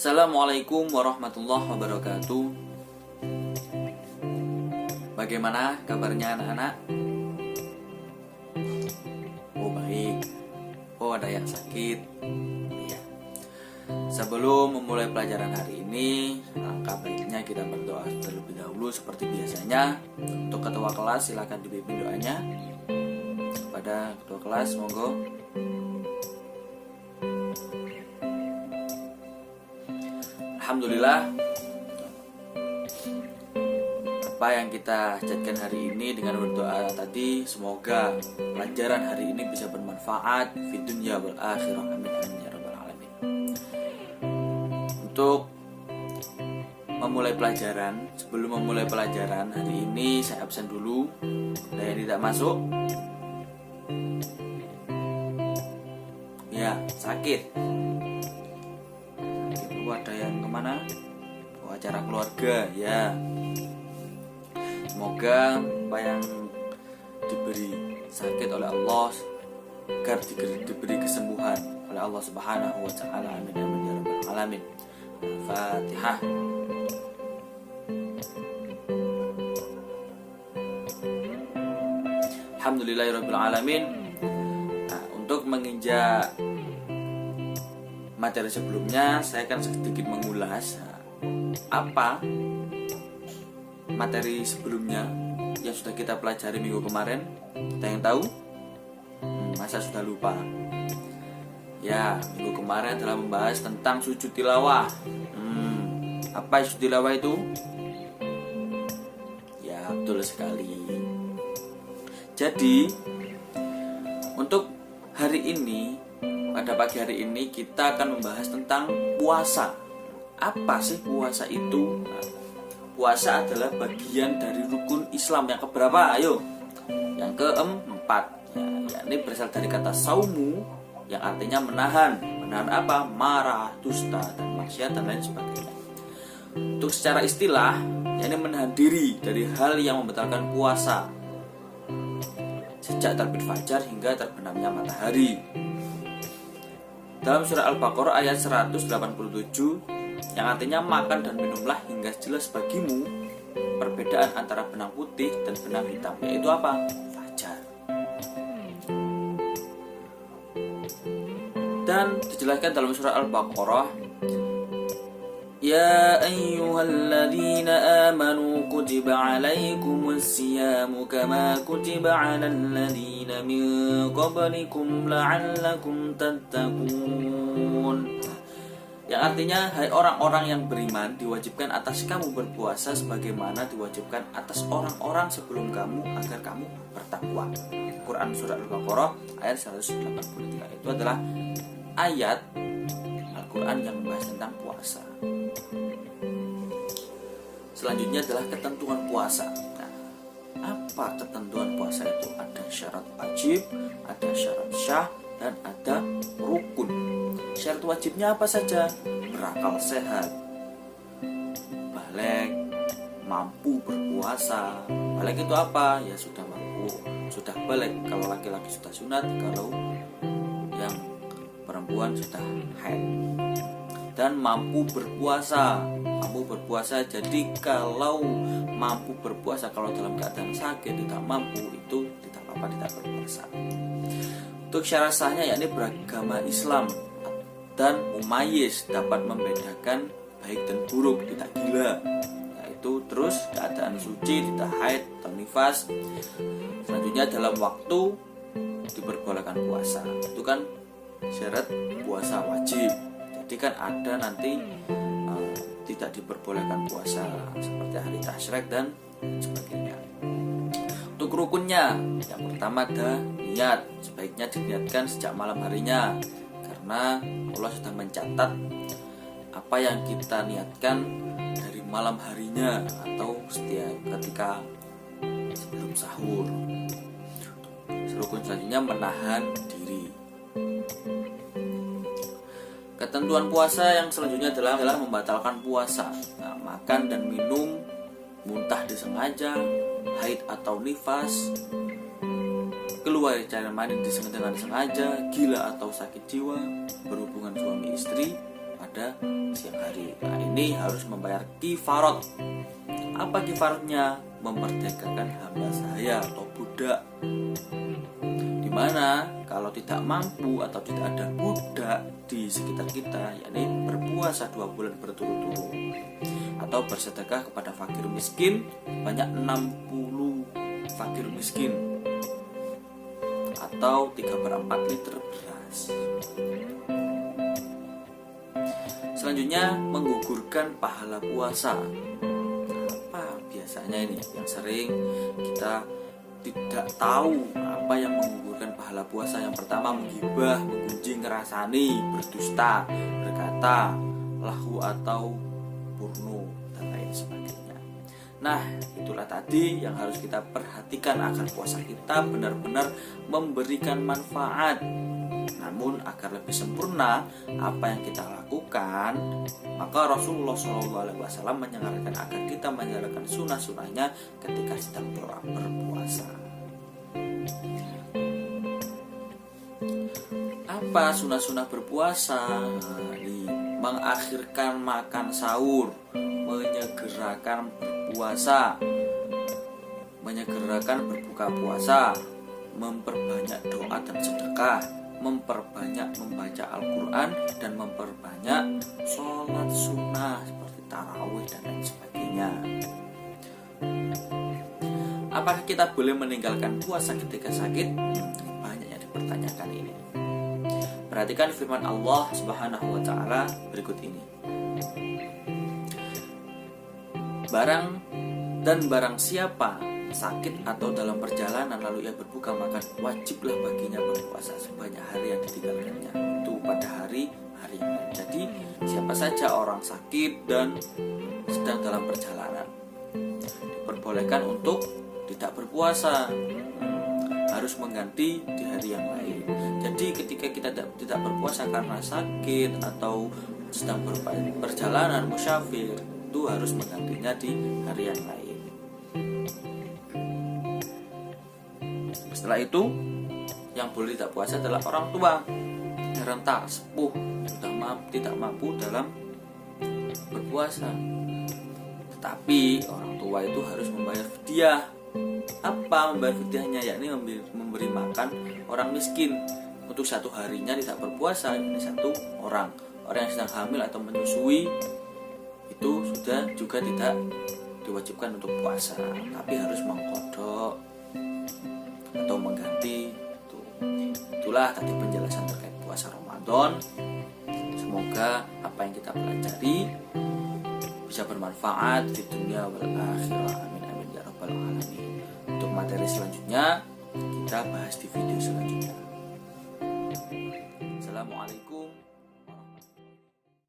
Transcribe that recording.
Assalamualaikum warahmatullahi wabarakatuh. Bagaimana kabarnya anak-anak? Oh baik. Oh ada yang sakit. Ya. Sebelum memulai pelajaran hari ini, langkah baiknya kita berdoa terlebih dahulu seperti biasanya. Untuk ketua kelas silakan dipimpin doanya. Kepada ketua kelas monggo. Alhamdulillah, apa yang kita jadikan hari ini dengan berdoa tadi, semoga pelajaran hari ini bisa bermanfaat di dunia wal akhirah. Amin amin ya rabbal alamin. Untuk memulai pelajaran, sebelum memulai pelajaran hari ini saya absen dulu. Ada yang tidak masuk? Ya, sakit. Ada yang kemana? Oh, acara keluarga ya. Semoga apa yang diberi sakit oleh Allah agar diberi kesembuhan oleh Allah Subhanahu wa taala. Amin amin ya rabbal alamin. Fatihah. Alhamdulillahirabbil alamin. Nah, untuk menginjak materi sebelumnya, saya akan sedikit mengulas apa materi sebelumnya yang sudah kita pelajari minggu kemarin. Ada yang tahu? Masa sudah lupa? Ya, minggu kemarin adalah membahas tentang sujud tilawah. Apa sujud tilawah itu? Ya, betul sekali. Jadi, untuk hari ini, pada pagi hari ini kita akan membahas tentang puasa. Apa sih puasa itu? Nah, puasa adalah bagian dari rukun Islam yang keberapa? Ayo, yang keempat. Ya, ini berasal dari kata saumu yang artinya menahan. Menahan apa? Marah, dusta, dan maksiat dan lain sebagainya. Untuk secara istilah, ini menahan diri dari hal yang membatalkan puasa sejak terbit fajar hingga terbenamnya matahari. Dalam surah Al-Baqarah ayat 187 yang artinya makan dan minumlah hingga jelas bagimu perbedaan antara benang putih dan benang hitam, yaitu apa? Fajar. Dan dijelaskan dalam surah Al-Baqarah, ya ayyuhalladzina amanu kutiba alaikumus siyamu kama kutiba alal ladzina min qablikum la'allakum tattaqun. Yang artinya, hai orang-orang yang beriman, diwajibkan atas kamu berpuasa sebagaimana diwajibkan atas orang-orang sebelum kamu agar kamu bertakwa. Quran surah Al-Baqarah ayat 183. Itu adalah ayat Al-Quran yang membahas tentang puasa. Selanjutnya adalah ketentuan puasa. Nah, apa ketentuan puasa itu? Ada syarat wajib, ada syarat syah, dan ada rukun. Syarat wajibnya apa saja? Berakal sehat, baligh, mampu berpuasa. Baligh itu apa? Ya sudah mampu, sudah baligh. Kalau laki-laki sudah sunat, kalau yang perempuan sudah haid. Dan mampu berpuasa. Mampu berpuasa, jadi kalau mampu berpuasa, kalau dalam keadaan sakit tidak mampu, itu tidak apa-apa, tidak berpuasa. Untuk syarat sahnya yakni beragama Islam dan mumayyiz, dapat membedakan baik dan buruk, tidak gila, yaitu terus keadaan suci, tidak haid atau nifas. Selanjutnya dalam waktu diperbolehkan puasa. Itu kan syarat puasa wajib. Jadi kan ada nanti tidak diperbolehkan puasa seperti hari tasyrik dan sebagainya. Untuk rukunnya, yang pertama ada niat. Sebaiknya diniatkan sejak malam harinya, karena Allah sudah mencatat apa yang kita niatkan dari malam harinya atau setiap ketika sebelum sahur. Rukun selanjutnya menahan diri. Ketentuan puasa yang selanjutnya adalah membatalkan puasa. Nah, makan dan minum, muntah disengaja, haid atau nifas, keluar cara mandi dengan sengaja, gila atau sakit jiwa, berhubungan suami istri pada siang hari. Nah, ini harus membayar kifarat. Apa kifaratnya? Memerdekakan hamba sahaya atau budak. Dimana kalau tidak mampu atau tidak ada budak di sekitar kita, yakni berpuasa 2 bulan berturut-turut atau bersedekah kepada fakir miskin banyak 60 fakir miskin atau 3/4 liter beras. Selanjutnya, menggugurkan pahala puasa. Apa biasanya ini yang sering kita tidak tahu apa yang menggugurkan pahala puasa? Yang pertama, menggibah, menggunjing, ngerasani, berdusta, berkata lahu atau purno dan lain sebagainya. Nah, itulah tadi yang harus kita perhatikan agar puasa kita benar-benar memberikan manfaat. Namun agar lebih sempurna apa yang kita lakukan, maka Rasulullah SAW menyarankan agar kita menjalankan sunnah-sunnahnya ketika sedang berpuasa. Apa sunnah-sunnah berpuasa? Mengakhirkan makan sahur, menyegerakan berpuasa, menyegerakan berbuka puasa, memperbanyak doa dan sedekah, memperbanyak membaca Al-Quran, dan memperbanyak sholat sunnah seperti tarawih dan lain sebagainya. Apakah kita boleh meninggalkan puasa ketika sakit? Banyak yang dipertanyakan ini. Perhatikan firman Allah Subhanahu wa ta'ala berikut ini. Barang siapa sakit atau dalam perjalanan lalu ia berbuka, maka wajiblah baginya berpuasa sebanyak hari yang ditinggalkannya, itu pada hari yang lain. Jadi siapa saja orang sakit dan sedang dalam perjalanan diperbolehkan untuk tidak berpuasa, harus mengganti di hari yang lain. Jadi ketika kita tidak berpuasa karena sakit atau sedang perjalanan musyafir, itu harus menggantinya di hari yang lain. Setelah itu, yang boleh tidak puasa adalah orang tua, renta, sepuh, sudah tidak mampu dalam berpuasa. Tetapi orang tua itu harus membayar fidyah. Apa membayar fidyahnya? Yakni memberi makan orang miskin untuk satu harinya tidak berpuasa. Ini satu orang yang sedang hamil atau menyusui itu sudah juga tidak diwajibkan untuk puasa, tapi harus mengkodok atau mengganti. Itulah tadi penjelasan terkait puasa Ramadan. Semoga apa yang kita pelajari bisa bermanfaat di dunia wal akhirah. Amin amin ya rabbal alamin. Untuk materi selanjutnya kita bahas di video selanjutnya. Assalamualaikum